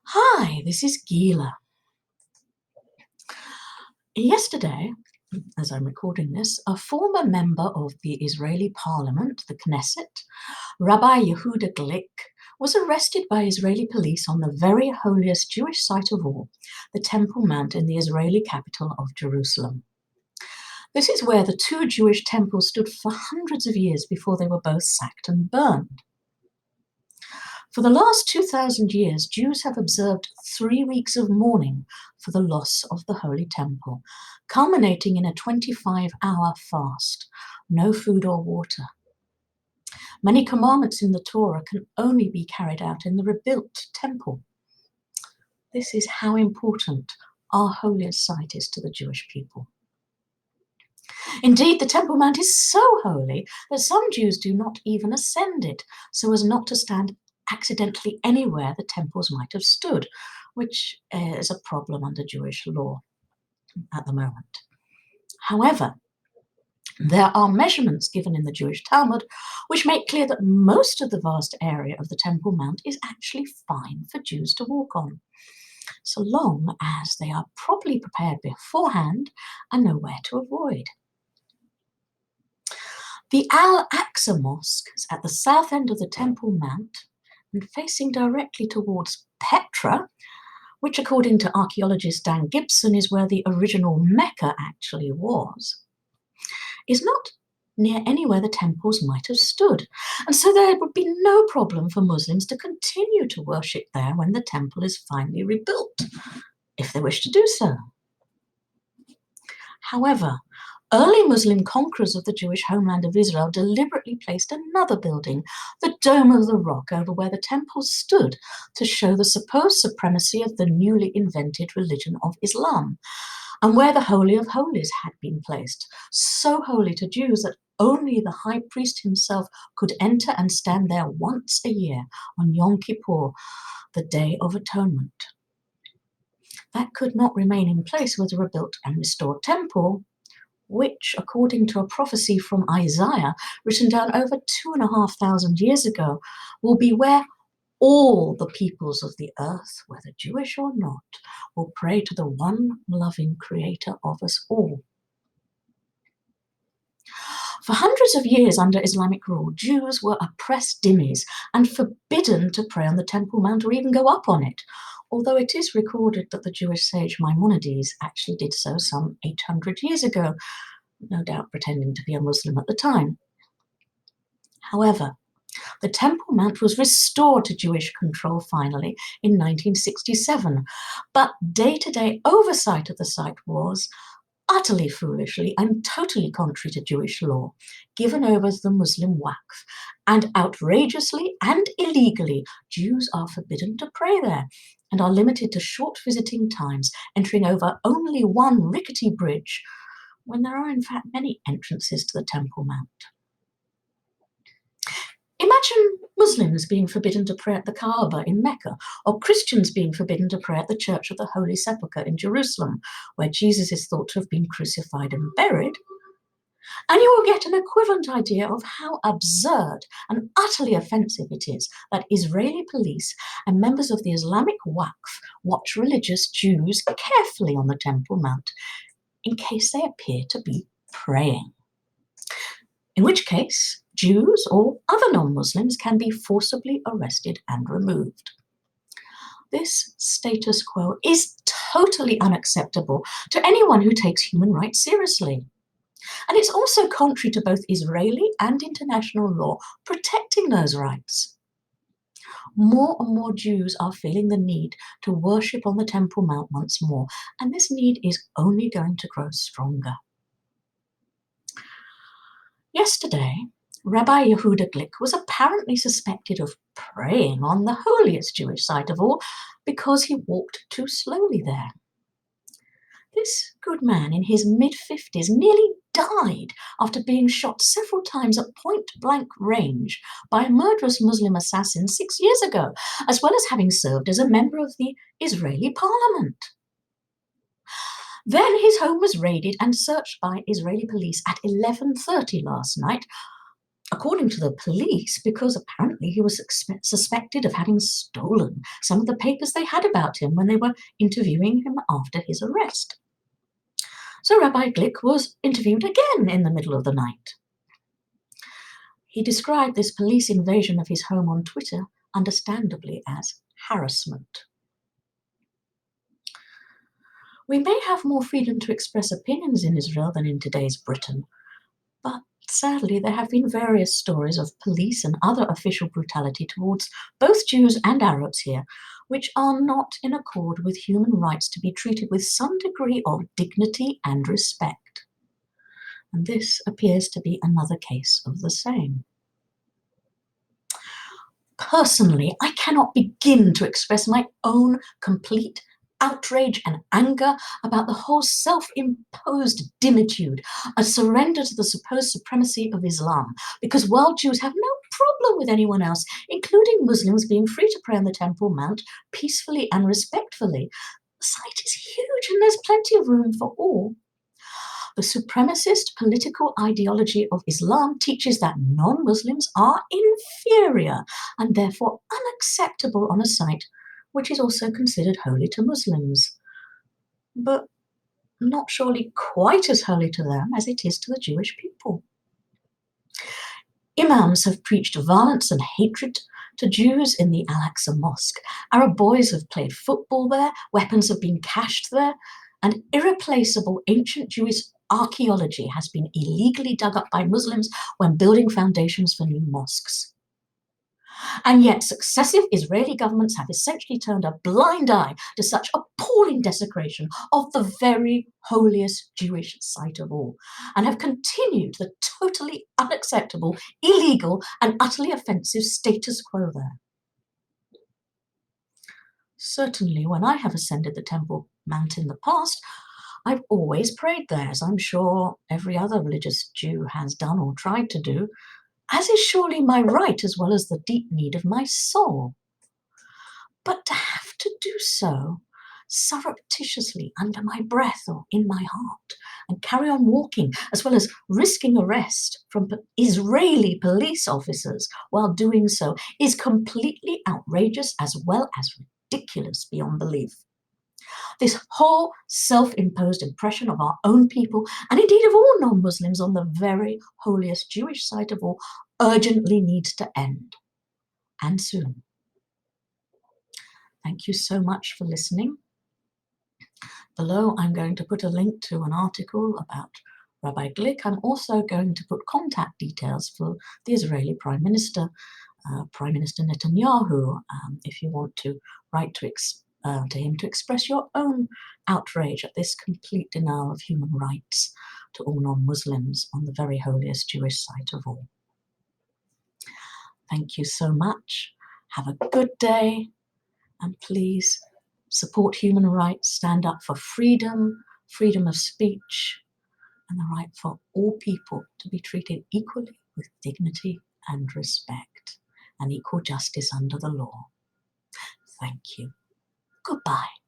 Hi, this is Gila. Yesterday, as I'm recording this, a former member of the Israeli parliament, the Knesset, Rabbi Yehuda Glick, was arrested by Israeli police on the very holiest Jewish site of all, the Temple Mount in the Israeli capital of Jerusalem. This is where the two Jewish temples stood for hundreds of years before they were both sacked and burned. For the last 2,000 years, Jews have observed 3 weeks of mourning for the loss of the Holy Temple, culminating in a 25-hour fast, no food or water. Many commandments in the Torah can only be carried out in the rebuilt temple. This is how important our holiest site is to the Jewish people. Indeed, the Temple Mount is so holy that some Jews do not even ascend it, so as not to stand accidentally anywhere the temples might have stood, which is a problem under Jewish law at the moment. However, there are measurements given in the Jewish Talmud which make clear that most of the vast area of the Temple Mount is actually fine for Jews to walk on, so long as they are properly prepared beforehand and know where to avoid. The Al-Aqsa Mosque is at the south end of the Temple Mount and facing directly towards Petra, which according to archaeologist Dan Gibson is where the original Mecca actually was, is not near anywhere the temples might have stood, and so there would be no problem for Muslims to continue to worship there when the temple is finally rebuilt, if they wish to do so. However, early Muslim conquerors of the Jewish homeland of Israel deliberately placed another building, the Dome of the Rock, over where the temple stood to show the supposed supremacy of the newly invented religion of Islam, and where the Holy of Holies had been placed, so holy to Jews that only the high priest himself could enter and stand there once a year on Yom Kippur, the Day of Atonement. That could not remain in place with a rebuilt and restored temple, which, according to a prophecy from Isaiah, written down over 2,500 years ago, will be where all the peoples of the earth, whether Jewish or not, will pray to the one loving Creator of us all. For hundreds of years under Islamic rule, Jews were oppressed dhimmis and forbidden to pray on the Temple Mount or even go up on it, although it is recorded that the Jewish sage Maimonides actually did so some 800 years ago, no doubt pretending to be a Muslim at the time. However, the Temple Mount was restored to Jewish control finally in 1967, but day-to-day oversight of the site was, utterly foolishly and totally contrary to Jewish law, given over to the Muslim Waqf, and outrageously and illegally, Jews are forbidden to pray there and are limited to short visiting times, entering over only one rickety bridge, when there are in fact many entrances to the Temple Mount. Imagine Muslims being forbidden to pray at the Kaaba in Mecca, or Christians being forbidden to pray at the Church of the Holy Sepulchre in Jerusalem, where Jesus is thought to have been crucified and buried, and you will get an equivalent idea of how absurd and utterly offensive it is that Israeli police and members of the Islamic Waqf watch religious Jews carefully on the Temple Mount in case they appear to be praying. In which case, Jews or other non-Muslims can be forcibly arrested and removed. This status quo is totally unacceptable to anyone who takes human rights seriously. And it's also contrary to both Israeli and international law protecting those rights. More and more Jews are feeling the need to worship on the Temple Mount once more, and this need is only going to grow stronger. Yesterday, Rabbi Yehuda Glick was apparently suspected of praying on the holiest Jewish site of all because he walked too slowly there. This good man in his mid-50s nearly died after being shot several times at point-blank range by a murderous Muslim assassin 6 years ago, as well as having served as a member of the Israeli parliament. Then his home was raided and searched by Israeli police at 11:30 last night, according to the police, because apparently he was suspected of having stolen some of the papers they had about him when they were interviewing him after his arrest. So Rabbi Glick was interviewed again in the middle of the night. He described this police invasion of his home on Twitter, understandably, as harassment. We may have more freedom to express opinions in Israel than in today's Britain, but sadly there have been various stories of police and other official brutality towards both Jews and Arabs here, which are not in accord with human rights to be treated with some degree of dignity and respect. And this appears to be another case of the same. Personally, I cannot begin to express my own complete outrage and anger about the whole self-imposed dhimmitude, a surrender to the supposed supremacy of Islam, because while Jews have no problem with anyone else, including Muslims, being free to pray on the Temple Mount peacefully and respectfully, the site is huge and there's plenty of room for all. The supremacist political ideology of Islam teaches that non-Muslims are inferior and therefore unacceptable on a site which is also considered holy to Muslims, but not surely quite as holy to them as it is to the Jewish people. Imams have preached violence and hatred to Jews in the Al-Aqsa Mosque. Arab boys have played football there, weapons have been cached there, and irreplaceable ancient Jewish archaeology has been illegally dug up by Muslims when building foundations for new mosques. And yet successive Israeli governments have essentially turned a blind eye to such appalling desecration of the very holiest Jewish site of all, and have continued the totally unacceptable, illegal, and utterly offensive status quo there. Certainly, when I have ascended the Temple Mount in the past, I've always prayed there, as I'm sure every other religious Jew has done or tried to do, as is surely my right as well as the deep need of my soul. But to have to do so surreptitiously under my breath or in my heart and carry on walking, as well as risking arrest from Israeli police officers while doing so, is completely outrageous as well as ridiculous beyond belief. This whole self-imposed impression of our own people, and indeed of all non-Muslims on the very holiest Jewish site of all, urgently needs to end, and soon. Thank you so much for listening. Below, I'm going to put a link to an article about Rabbi Glick. I'm also going to put contact details for the Israeli Prime Minister, Prime Minister Netanyahu, if you want to write to him to express your own outrage at this complete denial of human rights to all non-Muslims on the very holiest Jewish site of all. Thank you so much. Have a good day, and please support human rights, stand up for freedom, freedom of speech, and the right for all people to be treated equally with dignity and respect and equal justice under the law. Thank you. Goodbye.